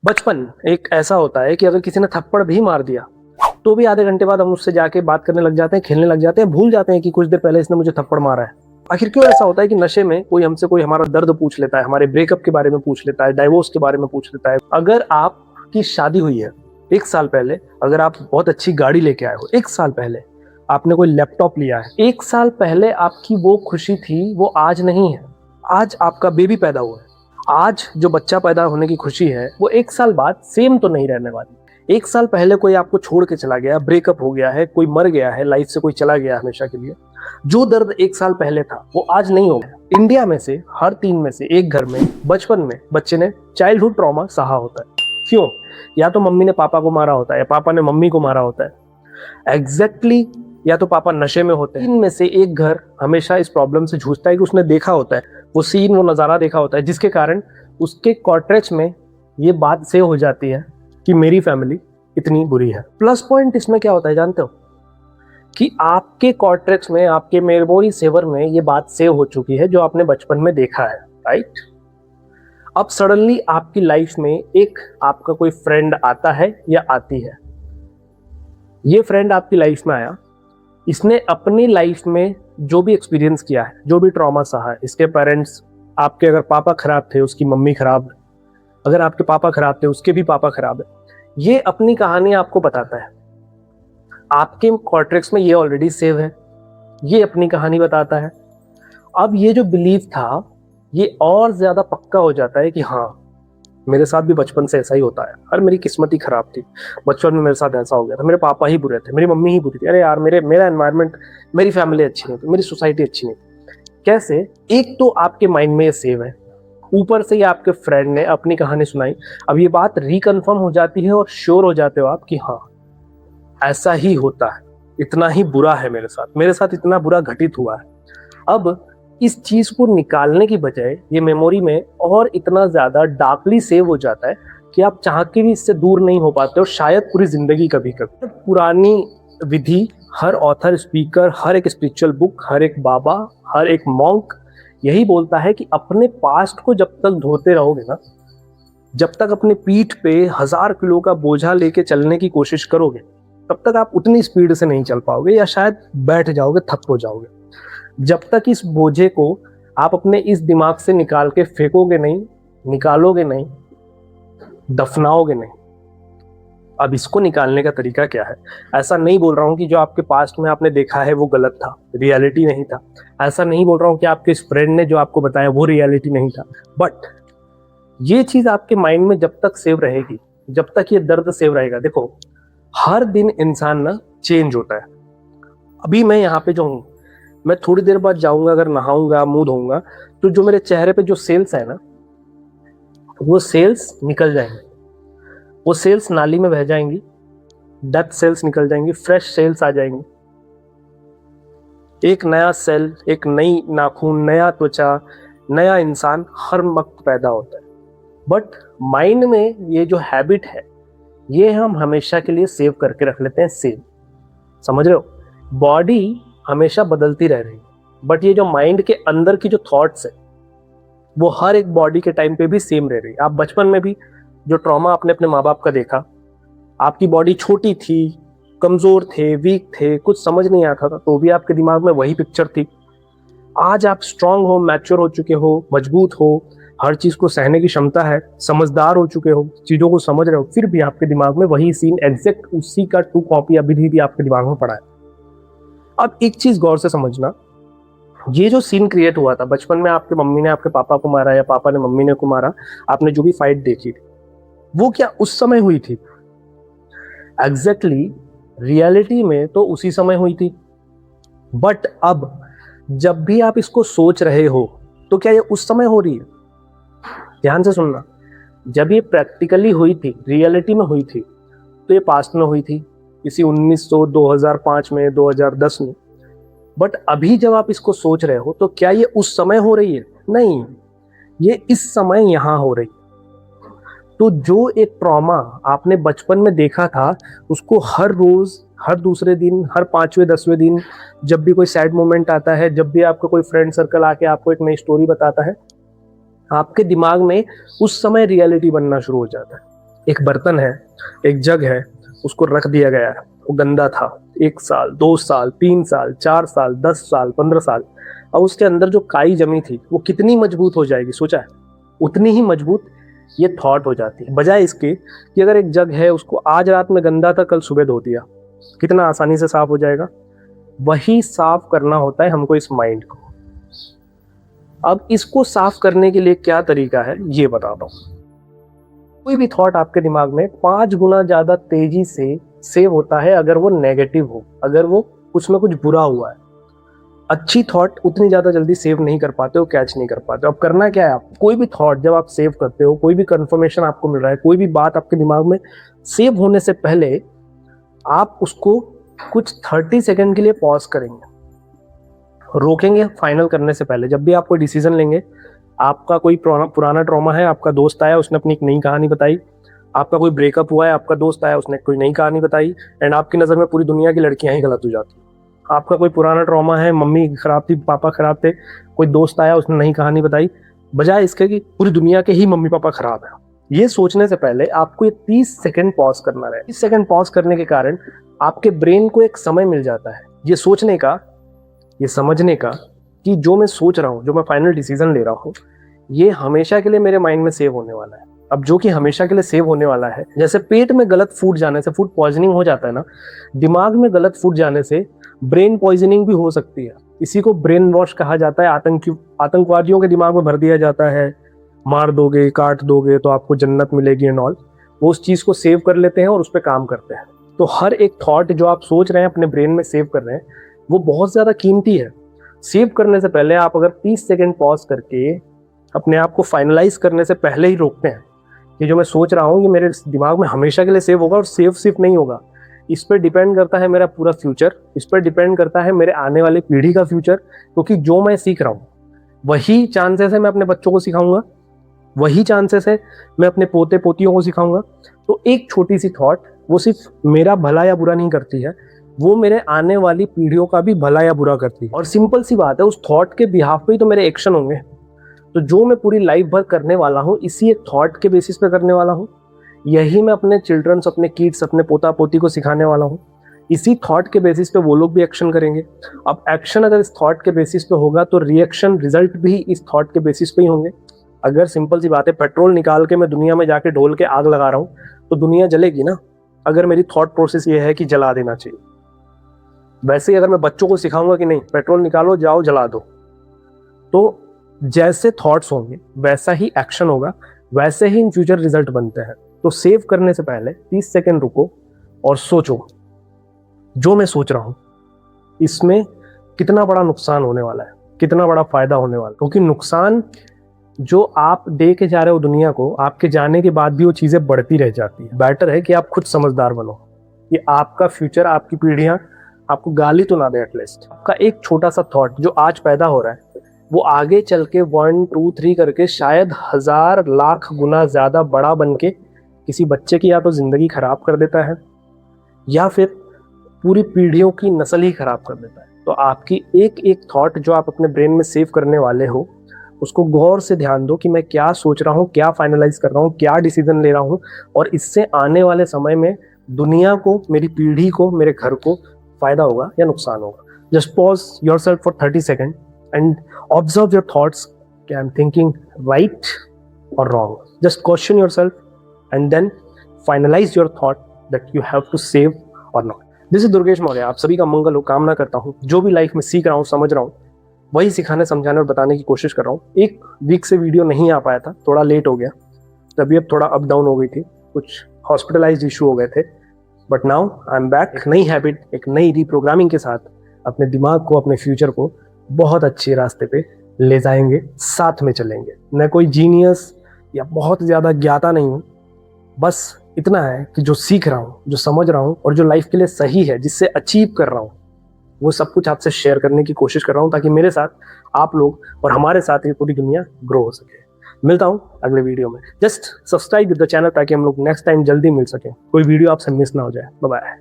बचपन एक ऐसा होता है कि अगर किसी ने थप्पड़ भी मार दिया तो भी आधे घंटे बाद हम उससे जाके बात करने लग जाते हैं, खेलने लग जाते हैं, भूल जाते हैं कि कुछ देर पहले इसने मुझे थप्पड़ मारा है। आखिर क्यों ऐसा होता है कि नशे में कोई हमसे कोई हमारा दर्द पूछ लेता है, हमारे ब्रेकअप के बारे में पूछ लेता है, डाइवोर्स के बारे में पूछ लेता है। अगर आपकी शादी हुई है 1 साल पहले, अगर आप बहुत अच्छी गाड़ी लेके आए हो 1 साल पहले, आपने कोई लैपटॉप लिया है 1 साल पहले, आपकी वो खुशी थी वो आज नहीं है। आज आपका बेबी पैदा हुआ है, आज जो बच्चा पैदा होने की खुशी है वो 1 साल बाद सेम तो नहीं रहने वाली। 1 साल पहले कोई आपको छोड़ के चला गया, ब्रेकअप हो गया है, कोई मर गया है, लाइफ से कोई चला गया हमेशा के लिए, जो दर्द 1 साल पहले था वो आज नहीं होगा। इंडिया में से हर 3 में से 1 घर में बचपन में बच्चे ने चाइल्डहुड ट्रॉमा सहा होता है। क्यों? या तो मम्मी ने पापा को मारा होता है, या पापा ने मम्मी को मारा होता है, एग्जैक्टली या तो पापा नशे में होते हैं। 3 में से 1 घर हमेशा इस प्रॉब्लम से जूझता है कि उसने देखा होता है, वो सीन, वो नज़ारा देखा होता है, जिसके कारण उसके कॉर्टेक्स में ये बात सेव हो जाती है कि मेरी फैमिली इतनी बुरी है। प्लस पॉइंट इसमें क्या होता है जानते हो? कि आपके कॉर्टेक्स में, आपके मेमोरी सेवर में ये बात सेव हो चुकी है जो आपने बचपन में देखा है, राइट? अब सडनली आपकी लाइफ में एक आपका कोई फ्रेंड आता है या आती है। ये फ्रेंड आपकी लाइफ में आया, इसने अपनी लाइफ में जो भी एक्सपीरियंस किया है, जो भी ट्रॉमा सहा है, इसके पेरेंट्स, आपके अगर पापा खराब थे उसकी मम्मी खराब है, अगर आपके पापा खराब थे उसके भी पापा खराब है, ये अपनी कहानी आपको बताता है। आपके कॉर्टेक्स में ये ऑलरेडी सेव है, ये अपनी कहानी बताता है। अब ये जो बिलीव था ये और ज्यादा पक्का हो जाता है कि हाँ, मेरे साथ भी बचपन से ऐसा ही होता है, और मेरी किस्मत ही खराब थी, बचपन में मेरे साथ ऐसा हो गया था, मेरे पापा ही बुरे थे, मेरी मम्मी ही बुरी थी, अरे यार मेरा एनवायरनमेंट, मेरी फैमिली अच्छी नहीं थी, मेरी सोसाइटी अच्छी नहीं थी। कैसे? एक तो आपके माइंड में ये सेव है, ऊपर से ये आपके फ्रेंड ने अपनी कहानी सुनाई, अब ये बात रिकन्फर्म हो जाती है और श्योर हो जाते हो आप कि हाँ, ऐसा ही होता है, इतना ही बुरा है मेरे साथ इतना बुरा घटित हुआ है। अब इस चीज को निकालने की बजाय ये मेमोरी में और इतना ज्यादा डार्कली सेव हो जाता है कि आप चाह के भी इससे दूर नहीं हो पाते, और शायद पूरी जिंदगी कभी कभी। पुरानी विधि, हर ऑथर, स्पीकर, हर एक स्पिरिचुअल बुक, हर एक बाबा, हर एक मॉन्क यही बोलता है कि अपने पास्ट को जब तक धोते रहोगे ना, जब तक अपने पीठ पे 1000 किलो का बोझा लेके चलने की कोशिश करोगे, तब तक आप उतनी स्पीड से नहीं चल पाओगे, या शायद बैठ जाओगे, थक हो जाओगे। जब तक इस बोझे को आप अपने इस दिमाग से निकाल के फेंकोगे नहीं, निकालोगे नहीं, दफनाओगे नहीं। अब इसको निकालने का तरीका क्या है? ऐसा नहीं बोल रहा हूं कि जो आपके पास्ट में आपने देखा है वो गलत था, रियलिटी नहीं था। ऐसा नहीं बोल रहा हूं कि आपके इस फ्रेंड ने जो आपको बताया वो रियलिटी नहीं था। बट ये चीज आपके माइंड में जब तक सेव रहेगी, जब तक ये दर्द सेव रहेगा, देखो हर दिन इंसान ना चेंज होता है। अभी मैं यहाँ पे जो हूँ, मैं थोड़ी देर बाद जाऊंगा, अगर नहाऊंगा, मुंह धोऊंगा, तो जो मेरे चेहरे पे जो सेल्स है ना, वो सेल्स निकल जाएंगे, वो सेल्स नाली में बह जाएंगी, डेथ सेल्स निकल जाएंगी, फ्रेश सेल्स आ जाएंगी। एक नया सेल, एक नई नाखून, नया त्वचा, नया इंसान हर वक्त पैदा होता है। बट माइंड में ये जो हैबिट है, ये हम हमेशा के लिए सेव करके रख लेते हैं, सेव। समझ रहे हो? बॉडी हमेशा बदलती रह रही है, बट ये जो माइंड के अंदर की जो थॉट्स है वो हर एक बॉडी के टाइम पे भी सेम रह रही है। आप बचपन में भी जो ट्रॉमा आपने अपने माँ बाप का देखा, आपकी बॉडी छोटी थी, कमजोर थे, वीक थे, कुछ समझ नहीं आता था, तो भी आपके दिमाग में वही पिक्चर थी। आज आप स्ट्रांग हो, मैच्योर हो चुके हो, मजबूत हो, हर चीज को सहने की क्षमता है, समझदार हो चुके हो, चीजों को समझ रहे हो, फिर भी आपके दिमाग में वही सीन, एग्जैक्ट उसी का 2 कॉपी अभी भी आपके दिमाग में पड़ा है। अब एक चीज गौर से समझना, ये जो सीन क्रिएट हुआ था बचपन में, आपके मम्मी ने आपके पापा को मारा या पापा ने मम्मी ने को मारा, आपने जो भी फाइट देखी थी, वो क्या उस समय हुई थी? एग्जैक्टली रियलिटी में तो उसी समय हुई थी। बट अब जब भी आप इसको सोच रहे हो, तो क्या ये उस समय हो रही है? ध्यान से सुनना, जब ये प्रैक्टिकली हुई थी, रियलिटी में हुई थी, तो ये पास्ट में हुई थी, किसी 1900, 2005 में, 2010 में। बट अभी जब आप इसको सोच रहे हो, तो क्या ये उस समय हो रही है? नहीं, ये इस समय यहां हो रही है। तो जो एक ट्रॉमा आपने बचपन में देखा था, उसको हर रोज, हर दूसरे दिन, हर 5वें 10वें दिन, जब भी कोई सैड मोमेंट आता है, जब भी आपका कोई फ्रेंड सर्कल आके आपको एक नई स्टोरी बताता है, आपके दिमाग में उस समय रियलिटी बनना शुरू हो जाता है। एक बर्तन है, एक जग है, उसको रख दिया गया है, वो गंदा था 1 साल, 2 साल, 3 साल, 4 साल, 10 साल, 15 साल, और उसके अंदर जो काई जमी थी वो कितनी मजबूत हो जाएगी, सोचा है? उतनी ही मजबूत ये थॉट हो जाती है। बजाय इसके कि अगर एक जग है, उसको आज रात में गंदा था, कल सुबह धो दिया, कितना आसानी से साफ हो जाएगा। वही साफ करना होता है हमको इस माइंड को। अब इसको साफ करने के लिए क्या तरीका है ये बताता हूँ। कोई भी थॉट आपके दिमाग में 5 गुना ज्यादा तेजी से सेव होता है अगर वो नेगेटिव हो, अगर वो कुछ में कुछ बुरा हुआ है। अच्छी थॉट उतनी ज्यादा जल्दी सेव नहीं कर पाते हो, कैच नहीं कर पाते हो। अब करना क्या है, आप कोई भी थॉट जब आप सेव करते हो, कोई भी कंफर्मेशन आपको मिल रहा है, कोई भी बात आपके दिमाग में सेव होने से पहले आप उसको कुछ 30 सेकंड के लिए पॉज करेंगे, रोकेंगे फाइनल करने से पहले। जब भी आप कोई डिसीजन लेंगे, आपका कोई पुराना ट्रॉमा है, आपका दोस्त आया उसने अपनी एक नई कहानी बताई, आपका कोई ब्रेकअप हुआ है, आपका दोस्त आया उसने कोई नई कहानी बताई, एंड आपकी नज़र में पूरी दुनिया की लड़कियां ही गलत हो जाती। आपका कोई पुराना ट्रॉमा है, मम्मी खराब थी, पापा खराब थे, कोई दोस्त आया उसने नई कहानी बताई, बजाय इसके कि पूरी दुनिया के ही मम्मी पापा खराब है। ये सोचने से पहले आपको ये 30 सेकंड पॉज करना है। 30 सेकंड पॉज करने के कारण आपके ब्रेन को एक समय मिल जाता है ये सोचने का, ये समझने का कि जो मैं सोच रहा हूँ, जो मैं फाइनल डिसीजन ले रहा हूँ, ये हमेशा के लिए मेरे माइंड में सेव होने वाला है। अब जो कि हमेशा के लिए सेव होने वाला है, जैसे पेट में गलत फूड जाने से फूड पॉइजनिंग हो जाता है ना, दिमाग में गलत फूड जाने से ब्रेन पॉइजनिंग भी हो सकती है। इसी को ब्रेन वॉश कहा जाता है। आतंकवादियों के दिमाग में भर दिया जाता है, मार दोगे, काट दोगे तो आपको जन्नत मिलेगी एंड ऑल। वो उस चीज को सेव कर लेते हैं और उस पर काम करते हैं। तो हर एक थॉट जो आप सोच रहे हैं, अपने ब्रेन में सेव कर रहे हैं, वो बहुत ज्यादा कीमती है। सेव करने से पहले आप अगर 30 सेकेंड पॉज करके अपने आप को फाइनलाइज करने से पहले ही रोकते हैं कि जो मैं सोच रहा हूँ ये मेरे दिमाग में हमेशा के लिए सेव होगा, और सेव सिर्फ नहीं होगा, इस पर डिपेंड करता है मेरा पूरा फ्यूचर, इस पर डिपेंड करता है मेरे आने वाली पीढ़ी का फ्यूचर। क्योंकि जो मैं सीख रहा हूँ वही चांसेस है मैं अपने बच्चों को सिखाऊंगा, वही चांसेस है मैं अपने पोते पोतियों को सिखाऊंगा। तो एक छोटी सी थॉट वो सिर्फ मेरा भला या बुरा नहीं करती है, वो मेरे आने वाली पीढ़ियों का भी भला या बुरा करती है। और सिंपल सी बात है, उस थॉट के बिहाफ पे ही तो मेरे एक्शन होंगे। तो जो मैं पूरी लाइफ भर करने वाला हूँ, इसी एक थॉट के बेसिस पे करने वाला हूँ। यही मैं अपने चिल्ड्रंस, अपने किड्स, अपने पोता पोती को सिखाने वाला हूँ। इसी थॉट के बेसिस पे वो लोग भी एक्शन करेंगे। अब एक्शन अगर इस थॉट के बेसिस पे होगा तो रिएक्शन, रिजल्ट भी इस थॉट के बेसिस पे ही होंगे। अगर सिंपल सी बात है, पेट्रोल निकाल के मैं दुनिया में जाके ढोल के आग लगा रहा हूँ तो दुनिया जलेगी ना। अगर मेरी थॉट प्रोसेस ये है कि जला देना चाहिए, वैसे ही अगर मैं बच्चों को सिखाऊंगा कि नहीं पेट्रोल निकालो, जाओ जला दो, तो जैसे थॉट्स होंगे वैसा ही एक्शन होगा, वैसे ही इन फ्यूचर रिजल्ट बनते हैं। तो सेव करने से पहले 30 सेकेंड रुको और सोचो, जो मैं सोच रहा हूं इसमें कितना बड़ा नुकसान होने वाला है, कितना बड़ा फायदा होने वाला है। क्योंकि नुकसान जो आप दे के जा रहे हो दुनिया को, आपके जाने के बाद भी वो चीजें बढ़ती रह जाती है। बेटर है कि आप खुद समझदार बनो कि आपका फ्यूचर, आपकी पीढ़ियां आपको गाली तो ना दे। एटलीस्ट आपका एक छोटा सा थॉट जो आज पैदा हो रहा है, वो आगे चल के 1, 2, 3 करके शायद 1000 लाख गुना ज्यादा बड़ा बन के किसी बच्चे की या तो जिंदगी खराब कर देता है, या फिर पूरी पीढ़ियों की नस्ल ही खराब कर देता है। तो आपकी एक एक थॉट जो आप अपने ब्रेन में सेव करने वाले हो, उसको गौर से ध्यान दो कि मैं क्या सोच रहा हूँ, क्या फाइनलाइज कर रहा हूँ, क्या डिसीजन ले रहा हूँ, और इससे आने वाले समय में दुनिया को, मेरी पीढ़ी को, मेरे घर को फायदा होगा या नुकसान होगा। Just pause yourself for 30 second and observe your thoughts. Okay, I'm thinking right or wrong. Just question yourself and then finalize your thought that you have to save or not. This is Durgesh Maurya. आप सभी का मंगल हो, कामना करता हूँ। जो भी life में सीख रहा हूँ, समझ रहा हूँ, वही सिखाने, समझाने और बताने की कोशिश कर रहा हूँ। एक वीक से वीडियो नहीं आ पाया था, थोड़ा लेट हो गया, तबीयत थोड़ा अप डाउन हो गई थी, कुछ हॉस्पिटलाइज्ड इशू हो गए थे। But now I am back, नई हैबिट, एक नई रीप्रोग्रामिंग के साथ अपने दिमाग को, अपने फ्यूचर को बहुत अच्छे रास्ते पे ले जाएंगे, साथ में चलेंगे। मैं कोई जीनियस या बहुत ज़्यादा ज्ञाता नहीं हूँ, बस इतना है कि जो सीख रहा हूँ, जो समझ रहा हूँ और जो लाइफ के लिए सही है, जिससे अचीव कर रहा हूँ, वो सब कुछ आपसे शेयर करने की कोशिश कर रहा हूँ, ताकि मेरे साथ आप लोग और हमारे साथ ये पूरी दुनिया ग्रो हो सके। मिलता हूँ अगले वीडियो में। Just subscribe with the channel ताकि हम लोग नेक्स्ट टाइम जल्दी मिल सके, कोई वीडियो आपसे मिस ना हो जाए। Bye bye.